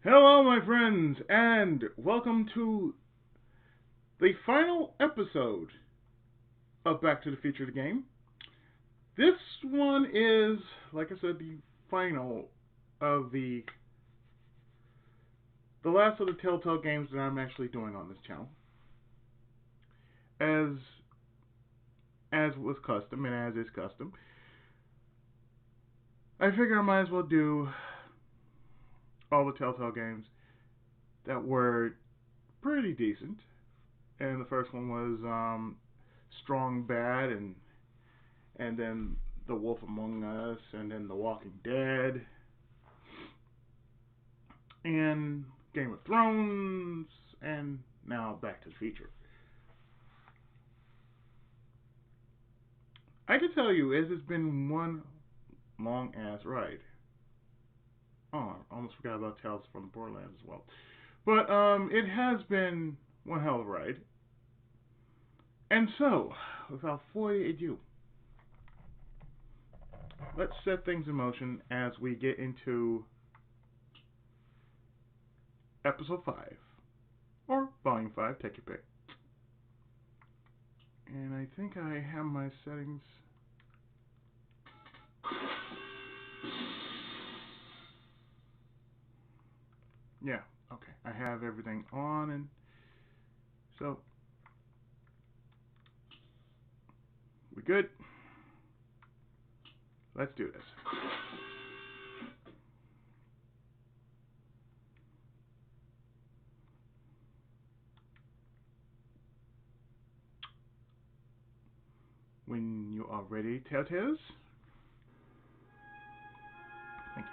Hello, my friends, and welcome to the final episode of Back to the Future the game. This one is, like I said, the final of the last of the Telltale games that I'm actually doing on this channel. As was custom, and as is custom, I figure I might as well do all the Telltale games that were pretty decent. And the first one was Strong Bad, and then The Wolf Among Us, and then The Walking Dead, and Game of Thrones, and now Back to the Future. I can tell you, as it's been one long ass ride. Oh, I almost forgot about Tales from the Borderlands as well. But it has been one hell of a ride. And so, without further ado, let's set things in motion as we get into Episode 5. Or Volume 5, take your pick. And I think I have my settings. Yeah, okay. I have everything on, and so we good? Let's do this. When you are ready, Telltales. Thank you.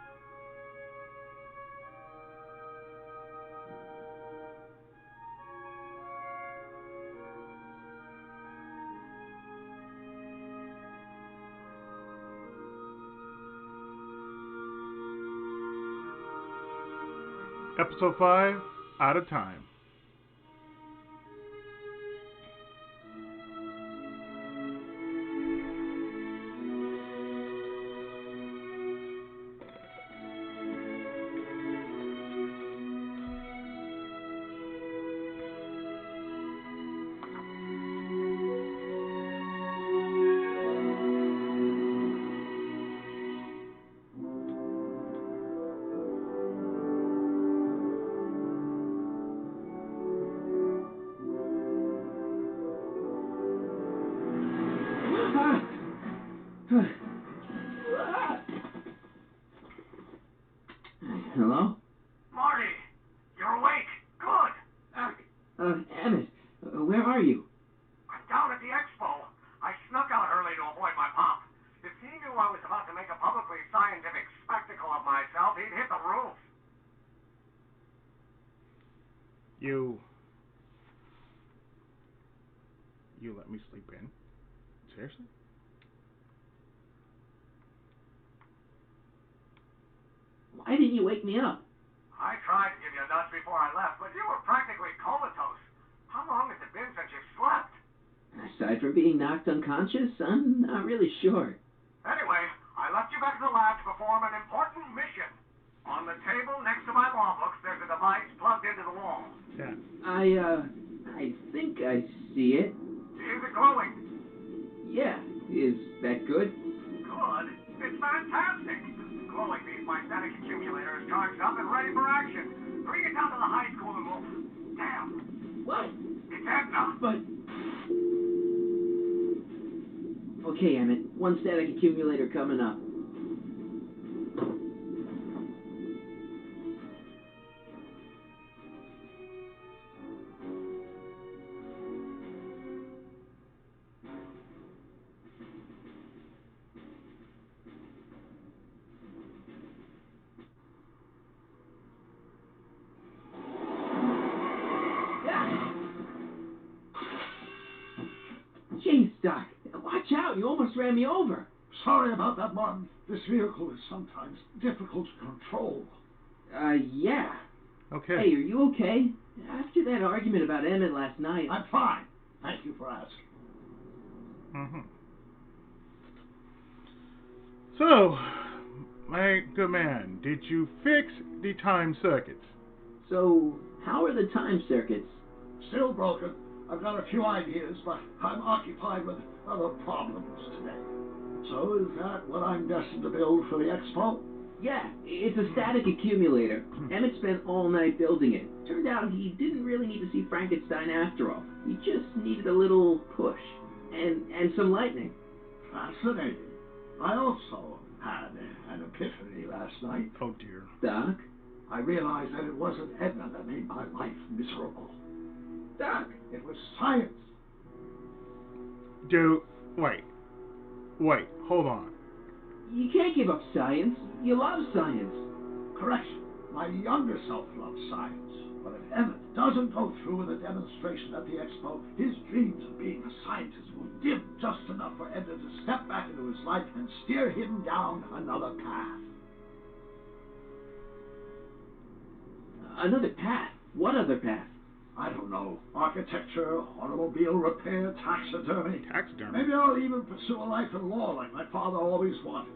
Episode 5, Out of Time. Hello? Marty, you're awake. Good. Emmett, where are you? I'm down at the expo. I snuck out early to avoid my pop. If he knew I was about to make a publicly scientific spectacle of myself, he'd hit the roof. You let me sleep in? Seriously? Why didn't you wake me up? I tried to give you a nudge before I left, but you were practically comatose. How long has it been since you slept? Aside from being knocked unconscious, I'm not really sure. Anyway, I left you back in the lab to perform an important mission. On the table next to my law books, there's a device plugged into the wall. Yeah. I think I see it. Is it glowing? Yeah. Is that good? Good? It's fantastic. Glowing means my static accumulator is charged up and ready for action. Bring it down to the high school and we'll... Damn. What? It's Edna. But... Okay, Emmett. One static accumulator coming up. Jeez, Doc. Watch out. You almost ran me over. Sorry about that, Martin. This vehicle is sometimes difficult to control. Yeah. Okay. Hey, are you okay? After that argument about Emmett last night... I'm fine. Thank you for asking. Mm-hmm. So, my good man, did you fix the time circuits? So, how are the time circuits? Still broken. I've got a few ideas, but I'm occupied with other problems today. So is that what I'm destined to build for the expo? Yeah, it's a static accumulator. Emmett spent all night building it. Turned out he didn't really need to see Frankenstein after all. He just needed a little push. And some lightning. Fascinating. I also had an epiphany last night. Oh dear. Doc? I realized that it wasn't Edna that made my life miserable. Doc? It was science. Dude, wait, hold on. You can't give up science. You love science. Correction. My younger self loves science. But if Emmett doesn't go through with a demonstration at the expo, his dreams of being a scientist will dim just enough for Edna to step back into his life and steer him down another path. Another path? What other path? I don't know. Architecture, automobile repair, taxidermy. Taxidermy. Maybe I'll even pursue a life in law like my father always wanted.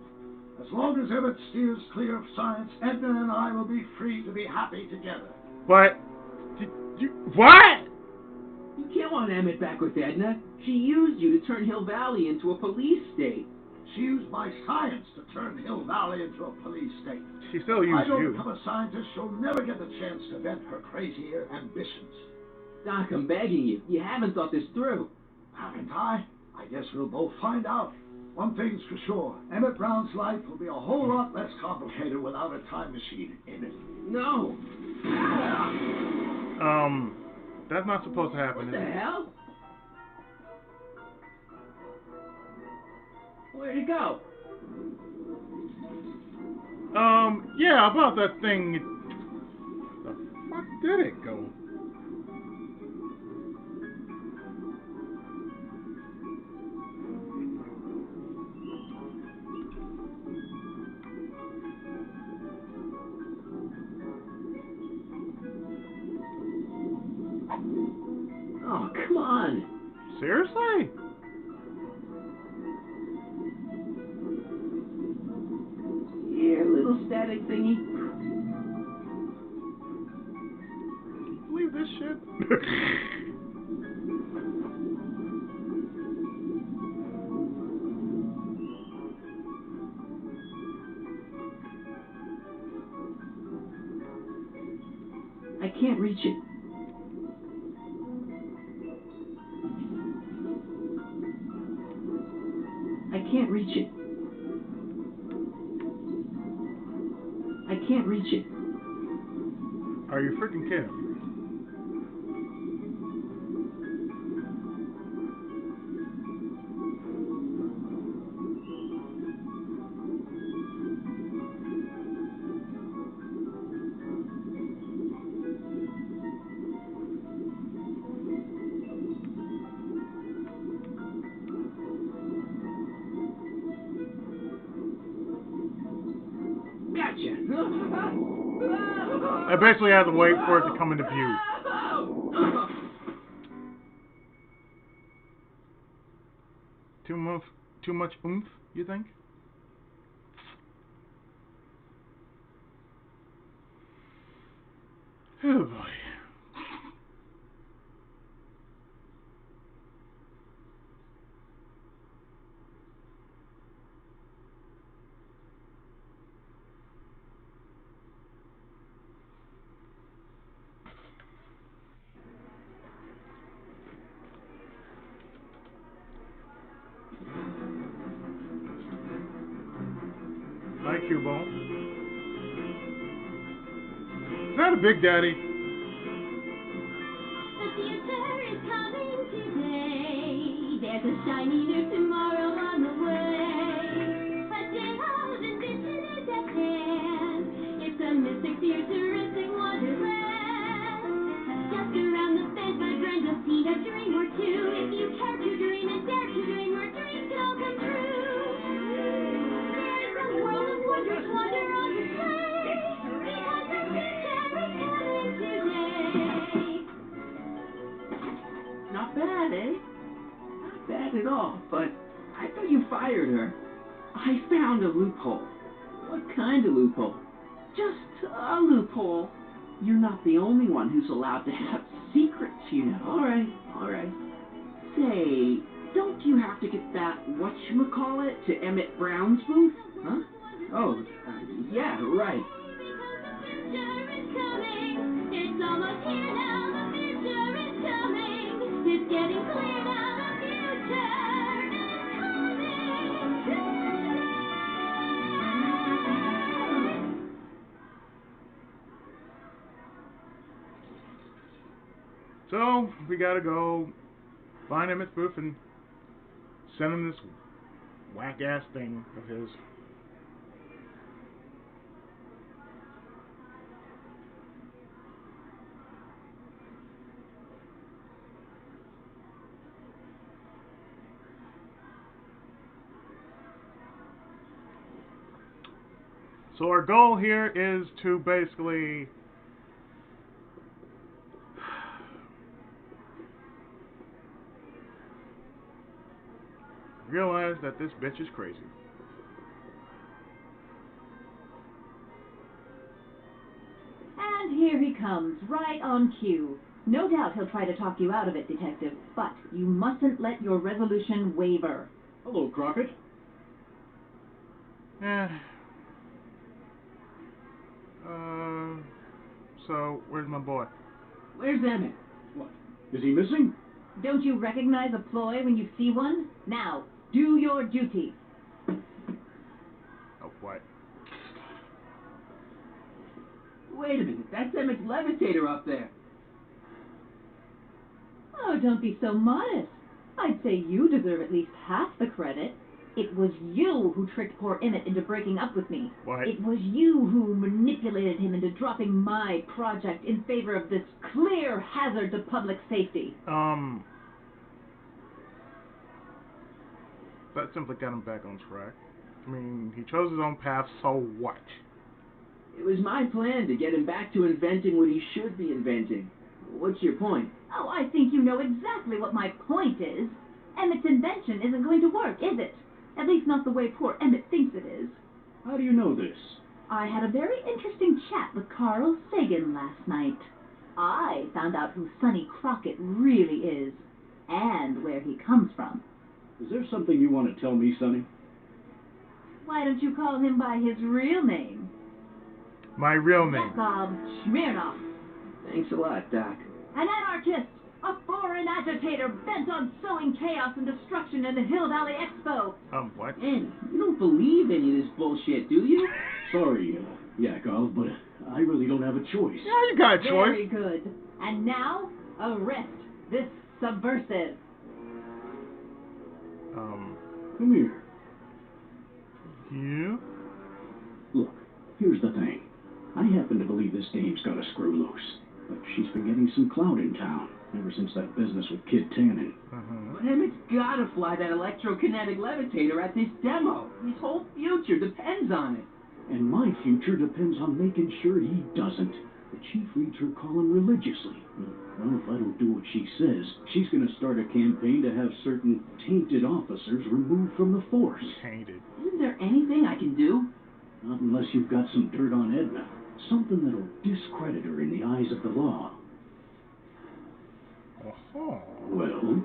As long as Emmett steers clear of science, Edna and I will be free to be happy together. But, what? You can't want Emmett back with Edna. She used you to turn Hill Valley into a police state. She used my science to turn Hill Valley into a police state. She still If I used don't you. become a scientist, she'll never get the chance to vent her crazy ambitions. Doc, I'm begging you. You haven't thought this through. Haven't I? I guess we'll both find out. One thing's for sure. Emmett Brown's life will be a whole lot less complicated without a time machine in it. No. That's not supposed to happen. What the hell? Where'd it go? Yeah, about that thing. The fuck did it go? Oh, come on. Seriously? Here, little static thingy. Believe this shit? I can't reach it. I can't reach it. I can't reach it. Are you freaking kidding me? Gotcha. I basically had to wait for it to come into view. Too much oomph, you think? Oh boy. Hi, Cubo. Is that a Big Daddy? The future is coming today. There's a shiny new tomorrow on the way. A gentle invention is at hand. It's a mystic, futuristic wonderland. Just around the bend, my friend, you'll see a dream or two. If you care to dream and dare to dream, your dreams can all come true. There's a world of wonders, wonder on display. Because the future is coming today. Not bad, eh? Not bad at all, but I thought you fired her. I found a loophole. What kind of loophole? Just a loophole. You're not the only one who's allowed to have secrets, you know. All right. Say, don't you have to get that whatchamacallit to Emmett Brown's booth? Huh? Oh, yeah, right. It's almost here now, the future is coming. It's getting clear now, the future is coming. So, we gotta go find Emmett's booth and send him this whack-ass thing of his. So our goal here is to basically realize that this bitch is crazy. And here he comes, right on cue. No doubt he'll try to talk you out of it, Detective, but you mustn't let your resolution waver. Hello, Crockett. So, where's my boy? Where's Emmett? What? Is he missing? Don't you recognize a ploy when you see one? Now, do your duty. Oh, what? Wait a minute, that's Emmett's levitator up there. Oh, don't be so modest. I'd say you deserve at least half the credit. It was you who tricked poor Emmett into breaking up with me. What? It was you who manipulated him into dropping my project in favor of this clear hazard to public safety. That simply got him back on track. I mean, he chose his own path, so what? It was my plan to get him back to inventing what he should be inventing. What's your point? Oh, I think you know exactly what my point is. Emmett's invention isn't going to work, is it? At least not the way poor Emmett thinks it is. How do you know this? I had a very interesting chat with Carl Sagan last night. I found out who Sonny Crockett really is, and where he comes from. Is there something you want to tell me, Sonny? Why don't you call him by his real name? My real name. Yakov Smirnoff. Thanks a lot, Doc. An anarchist, a foreign agitator bent on sowing chaos and destruction in the Hill Valley Expo. What? Annie, you don't believe any of this bullshit, do you? Sorry, Yakov, but I really don't have a choice. Yeah, you got a choice. Very good. And now, arrest this subversive. Come here. Yeah? Look, here's the thing. I happen to believe this dame's got a screw loose. But she's been getting some clout in town, ever since that business with Kid Tannen. But Emmett's gotta fly that electrokinetic levitator at this demo. His whole future depends on it. And my future depends on making sure he doesn't. The chief reads her column religiously. Well, if I don't do what she says, she's going to start a campaign to have certain tainted officers removed from the force. Tainted. Isn't there anything I can do? Not unless you've got some dirt on Edna. Something that'll discredit her in the eyes of the law. Oh. Well,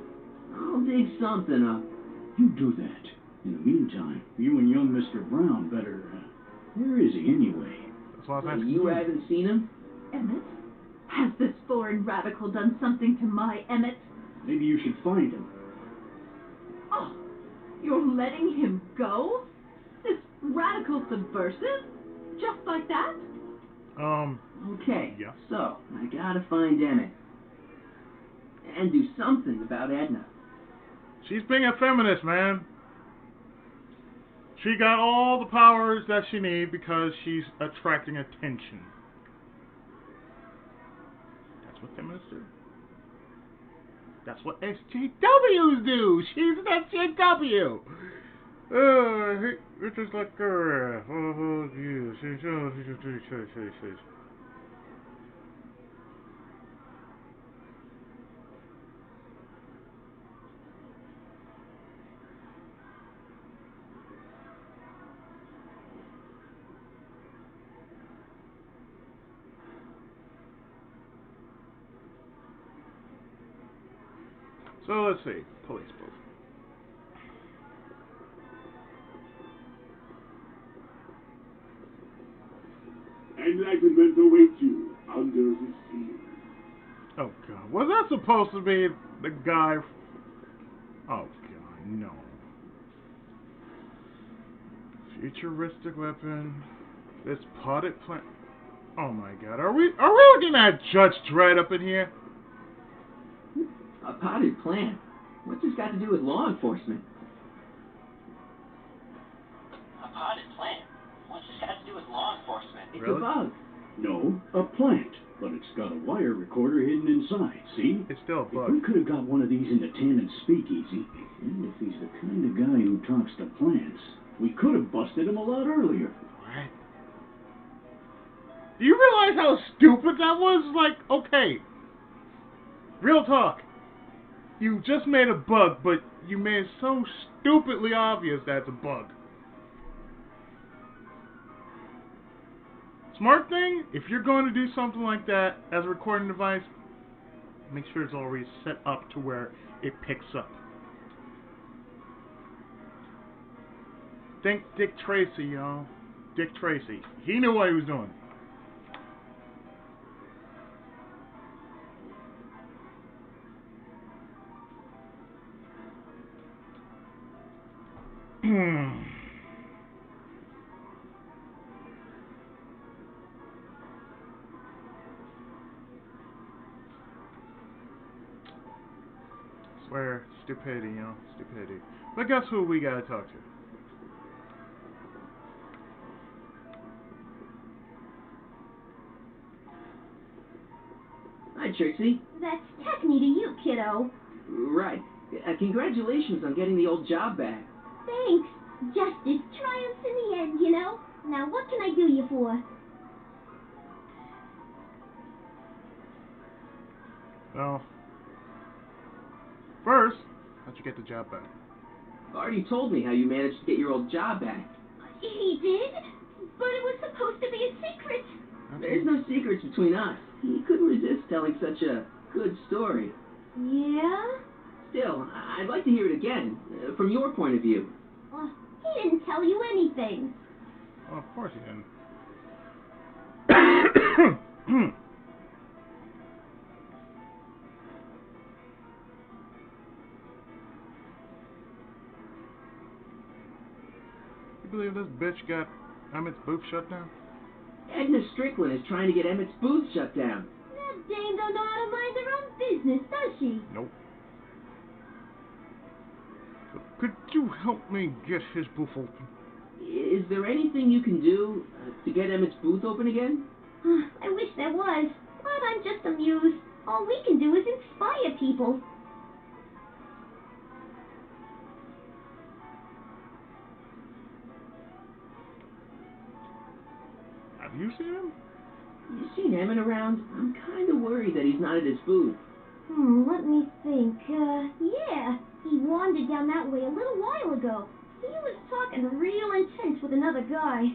I'll dig something up. you do that. In the meantime, you and young Mr. Brown better... where is he anyway? That's what I was So asking you haven't seen him? Emmett? Has this foreign radical done something to my Emmett? Maybe you should find him. Oh, you're letting him go? This radical subversive? Just like that? Okay, Yeah. so I gotta find Emmett. And do something about Edna. She's being a feminist, man. She got all the powers that she needs because she's attracting attention. That's what feminists do. That's what SJWs do. She's an SJW. It's just like her. Oh, yes. So let's see. Police booth. Enlightenment awaits you under the sea. Oh god. Was that supposed to be the guy? Oh god, no. Futuristic weapon. This potted plant. Oh my god. Are we looking at Judge Dredd up in here? A potted plant? What's this got to do with law enforcement? A potted plant? What's this got to do with law enforcement? It's Really? a bug. No, a plant, but it's got a wire recorder hidden inside, see? It's still a If bug. we could have got one of these into Tannen's speakeasy, and if he's the kind of guy who talks to plants, we could have busted him a lot earlier. What? Do you realize how stupid that was? Like, okay. Real talk. You just made a bug, but you made it so stupidly obvious that it's a bug. Smart thing, if you're going to do something like that as a recording device, make sure it's already set up to where it picks up. Think Dick Tracy, y'all. Dick Tracy. He knew what he was doing. Swear, stupidity, you know, stupidity. But guess who we gotta talk to? Hi, Trixie. That's Techne to you, kiddo. Right. Congratulations on getting the old job back. Thanks. Justice triumphs in the end, you know? Now what can I do you for? Well, first, how'd you get the job back? Already told me how you managed to get your old job back. He did? But it was supposed to be a secret. There's no secrets between us. He couldn't resist telling such a good story. Yeah? Still, I'd like to hear it again, from your point of view. He didn't tell you anything. Well, of course he didn't. You believe this bitch got Emmett's booth shut down? Edna Strickland is trying to get Emmett's booth shut down. That dame don't know how to mind her own business, does she? Nope. Could you help me get his booth open? Is there anything you can do to get Emmett's booth open again? I wish there was, but I'm just amused. All we can do is inspire people. Have you seen him? You seen Emmett around? I'm kind of worried that he's not at his booth. Let me think. Yeah, he wandered down that way a little while ago. He was talking real intense with another guy.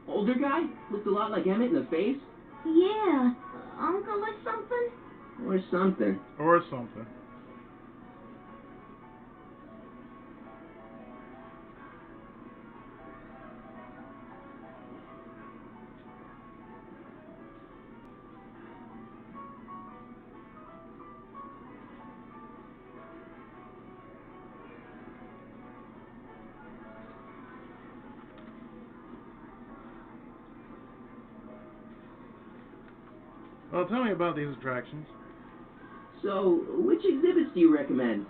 Older guy? Looked a lot like Emmett in the face? Yeah, uncle or something? Or something. Or something. Well, tell me about these attractions. So, which exhibits do you recommend?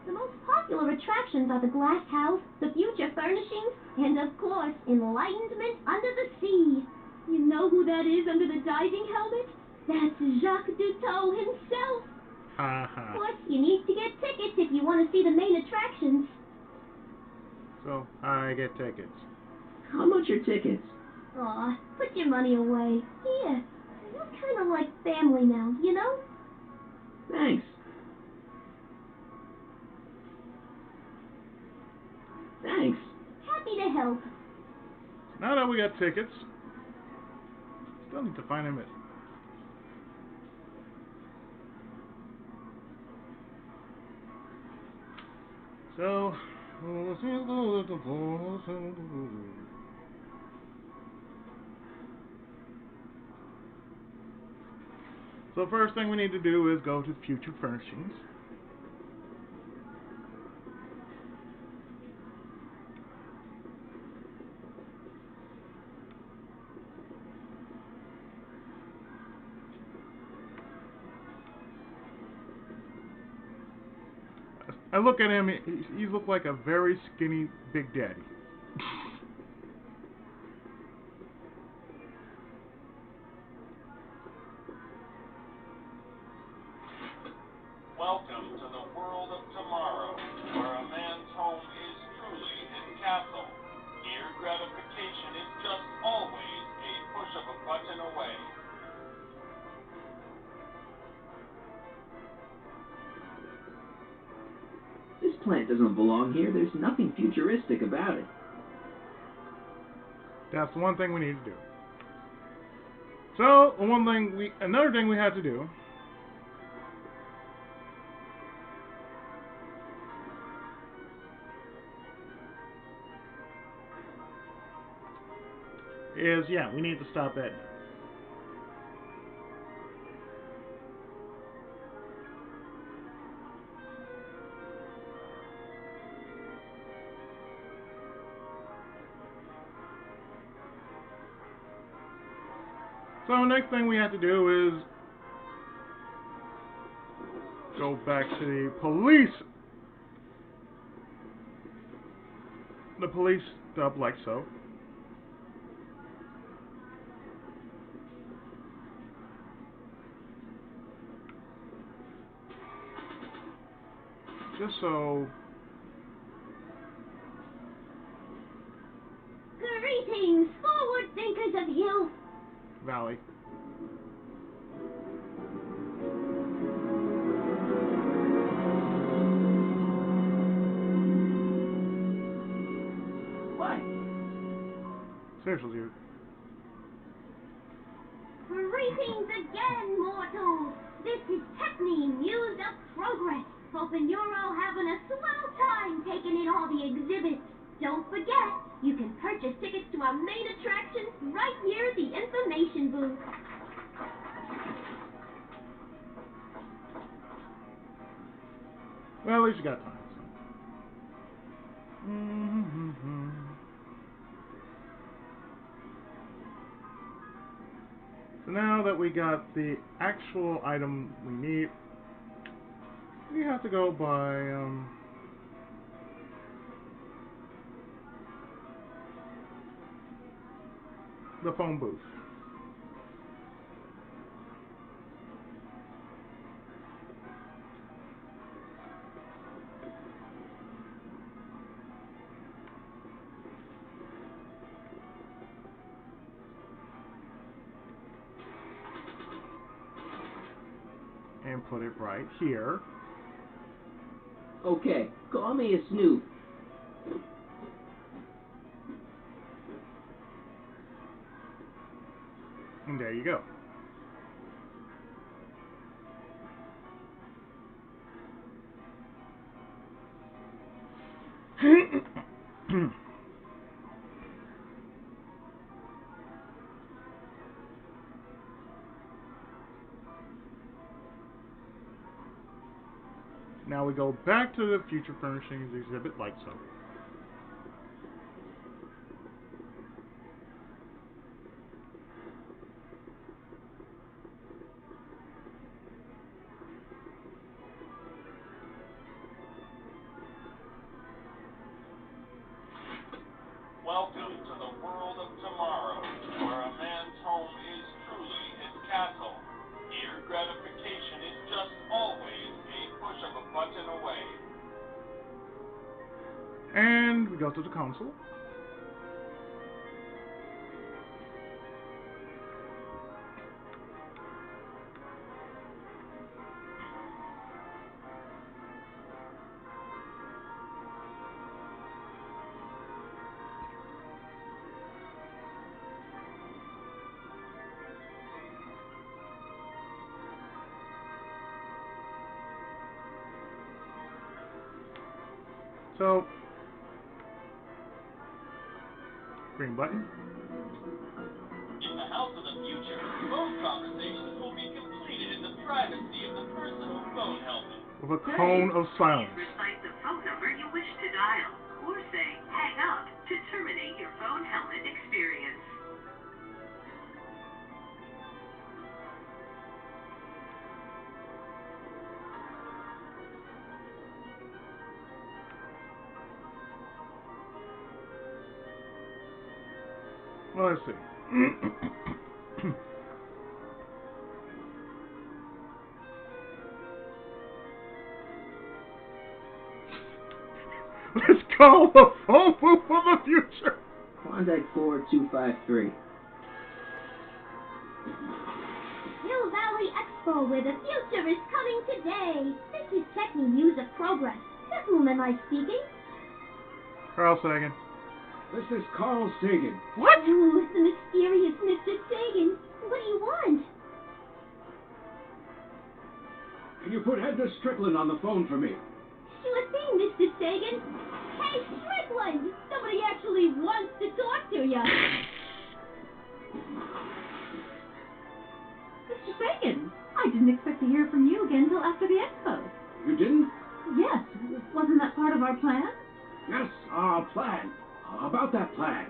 The most popular attractions are the glass house, the future furnishings, and of course, enlightenment under the sea. You know who that is under the diving helmet? That's Jacques Cousteau himself. Ha Of ha. course, you need to get tickets if you want to see the main attractions. So, I get tickets. How much are tickets? Aw, put your money away. Here, you're kind of like family now, you know? Thanks. Thanks. Happy to help. Now that we got tickets, still need to find Emmett. So, first thing we need to do is go to future furnishings. I look at him, he looks like a very skinny Big Daddy. Welcome to the world of tomorrow, where a man's home is truly his castle. Here, gratification is just always a push of a button away. This plant doesn't belong here. There's nothing futuristic about it. That's the one thing we need to do. So, another thing we had to do is, we need to stop Edna. So next thing we have to do is go back to the police. The police stop like so. Just so. Greetings, forward thinkers of youth. Valley. What? Seriously, dude. Greetings again, mortals. This is Techne, Muse of Progress. Hoping you're all having a swell time taking in all the exhibits. Don't forget, you can purchase tickets to our main attractions right here at the information booth. Well, at least you got time. So now that we got the actual item we need, we have to go by the phone booth. And put it right here. Okay, call me a snoop. And there you go. Now we go back to the future furnishings exhibit like so. Welcome to the world of tomorrow, where a man's home is truly his castle. Here, gratification is just always a push of a button away. And we go to the console. So, green button. In the house of the future, phone conversations will be completed in the privacy of the personal phone helmet. With a cone of silence. Recite the phone number you wish to dial, or say hang up to terminate your phone helmet experience. Well, let's see. Let's call the phone booth for the future. Klondike 4253. Hill Valley Expo, where the future is coming today. This is Techni News of Progress. To whom am I speaking? Carl Sagan. This is Carl Sagan. What? Oh, the mysterious Mr. Sagan. What do you want? Can you put Edna Strickland on the phone for me? Sure thing, Mr. Sagan. Hey, Strickland! Somebody actually wants to talk to you. Mr. Sagan, I didn't expect to hear from you again till after the expo. You didn't? Yes, wasn't that part of our plan? Yes, our plan. How about that plan?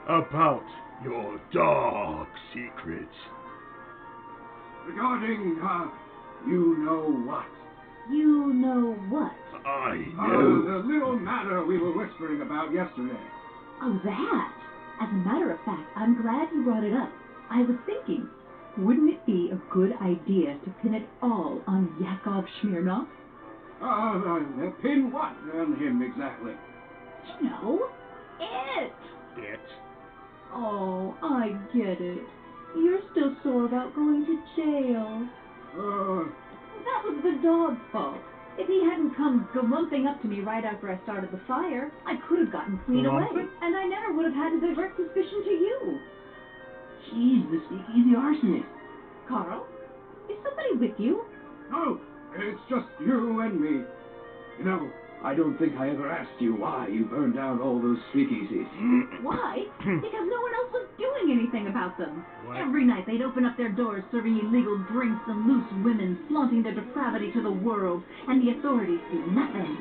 About your dark secrets. Regarding, you know what? You know what? I know. The little matter we were whispering about yesterday. Oh, that? As a matter of fact, I'm glad you brought it up. I was thinking, wouldn't it be a good idea to pin it all on Yakov Smirnov? Pin what on him exactly? You know, it. It. Oh, I get it. You're still sore about going to jail. That was the dog's fault. If he hadn't come galumping up to me right after I started the fire, I could have gotten clean away, and I never would have had to divert suspicion to you. She's the speakeasy arsonist. Carl, is somebody with you? No, it's just you and me. You know, I don't think I ever asked you why you burned down all those speakeasies. Why? Because no one else was doing anything about them. What? Every night they'd open up their doors serving illegal drinks and loose women, flaunting their depravity to the world, and the authorities did nothing.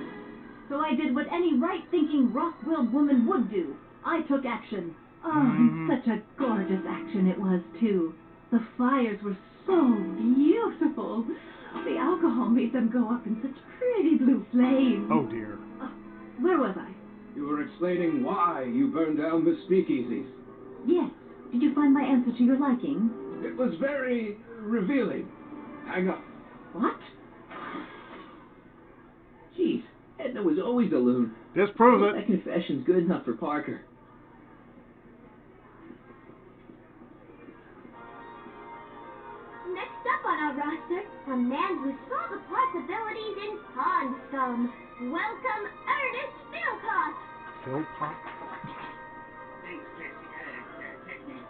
So I did what any right-thinking, rock-willed woman would do. I took action. Oh, and such a gorgeous action it was, too. The fires were so beautiful. The alcohol made them go up in such pretty blue flames. Oh, dear. Where was I? You were explaining why you burned down the speakeasies. Yes. Did you find my answer to your liking? It was very revealing. Hang up. What? Jeez, Edna was always a loon. This proves it. That confession's good enough for Parker. Next up on our roster, a man who saw the possibilities in pond scum. Welcome, Ernest Philpott. Philpott? Thanks, Techni.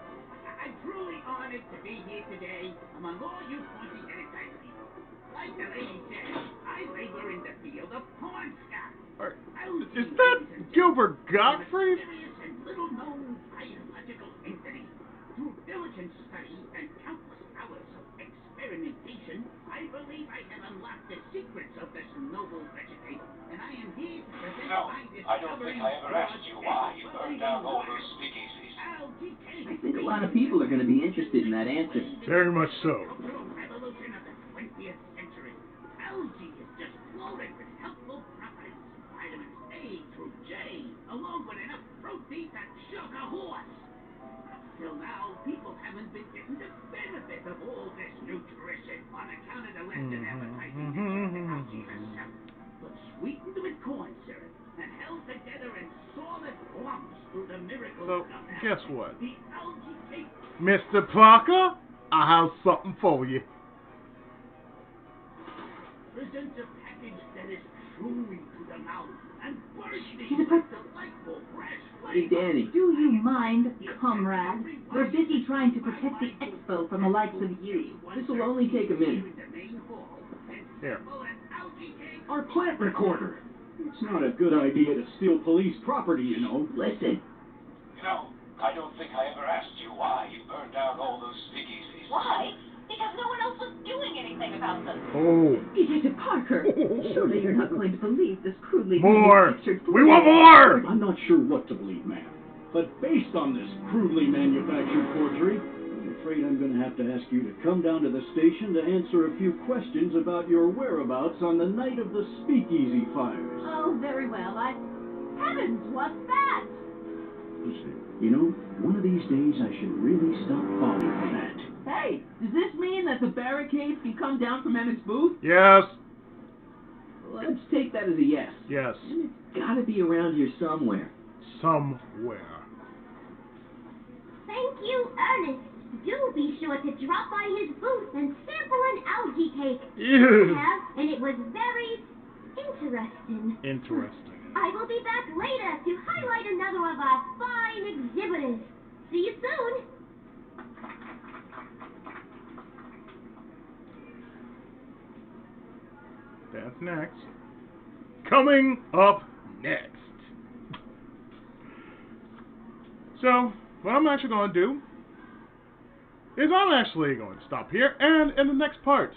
I'm truly honored to be here today among all you pointy-headed type people. Like the lady said, I labor in the field of pond scum. Is that Gilbert Gottfried? Mysterious and little-known biological entity. Through diligent study and countless hours of experimentation, I believe I have unlocked the secrets of this noble vegetation, and I am here to present my discovery. I don't think I ever asked you why you burned down all those speakeasies. I think a lot of people are going to be interested in that answer. Very much so. Revolution of the 20th century. Algae is just loaded with helpful properties. Vitamins A through J, along with enough protein to choke a horse. Till now, people haven't been getting the benefit of all this nutrition on account of the Western advertising and algae herself. But sweetened with corn syrup and held together in solid lumps through the miracles So, of guess algae. what? The algae cake. Mr. Parker, I have something for you. Presents a package that is chewy to the mouth He's a pretzel. Hey, Danny. Do you mind, comrade? We're busy trying to protect the expo from the likes of you. This will only take a minute. Here. Our plant recorder. It's not a good idea to steal police property, you know. Listen. You know, I don't think I ever asked you why you burned down all those speakeasies. Why? Because no one else was doing anything about them. Oh. Detective Parker, surely you're not going to believe this crudely More! manufactured We want more! I'm not sure what to believe, ma'am. But based on this crudely manufactured forgery, I'm afraid I'm going to have to ask you to come down to the station to answer a few questions about your whereabouts on the night of the speakeasy fires. Oh, very well. Heavens, what's that? You know, one of these days I should really stop falling for that. Hey, does this mean that the barricades can come down from Emmett's booth? Yes. Let's take that as a yes. Yes. Emmett's gotta be around here somewhere. Somewhere. Thank you, Ernest. Do be sure to drop by his booth and sample an algae cake. Ew. I have, and it was very interesting. Interesting. I will be back later to highlight another of our fine exhibitors. See you soon. That's next. Coming up next. So, what I'm actually going to do is I'm actually going to stop here, and in the next part,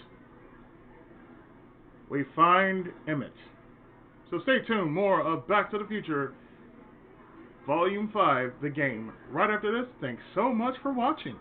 we find Emmett. So stay tuned, more of Back to the Future, Volume 5, the game, right after this. Thanks so much for watching.